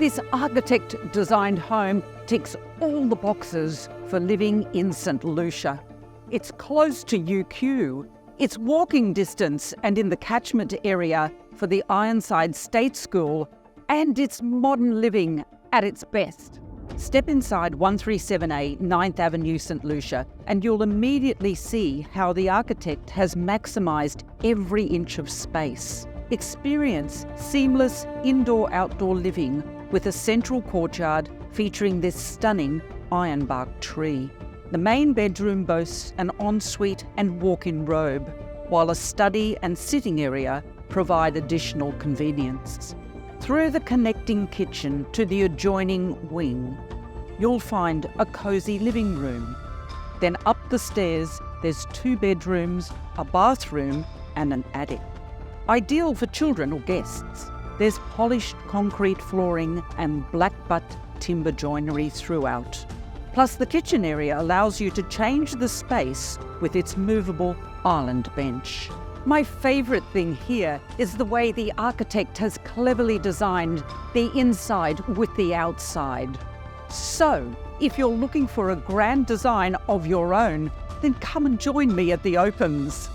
This architect-designed home ticks all the boxes for living in St Lucia. It's close to UQ, it's walking distance and in the catchment area for the Ironside State School, and it's modern living at its best. Step inside 137A 9th Avenue St Lucia and you'll immediately see how the architect has maximised every inch of space. Experience seamless indoor-outdoor living with a central courtyard featuring this stunning ironbark tree. The main bedroom boasts an ensuite and walk-in robe, while a study and sitting area provide additional convenience. Through the connecting kitchen to the adjoining wing, you'll find a cosy living room. Then up the stairs, there's 2 bedrooms, a bathroom and an attic. Ideal for children or guests. There's polished concrete flooring and black butt timber joinery throughout. Plus the kitchen area allows you to change the space with its movable island bench. My favourite thing here is the way the architect has cleverly designed the inside with the outside. So, if you're looking for a grand design of your own, then come and join me at the Opens.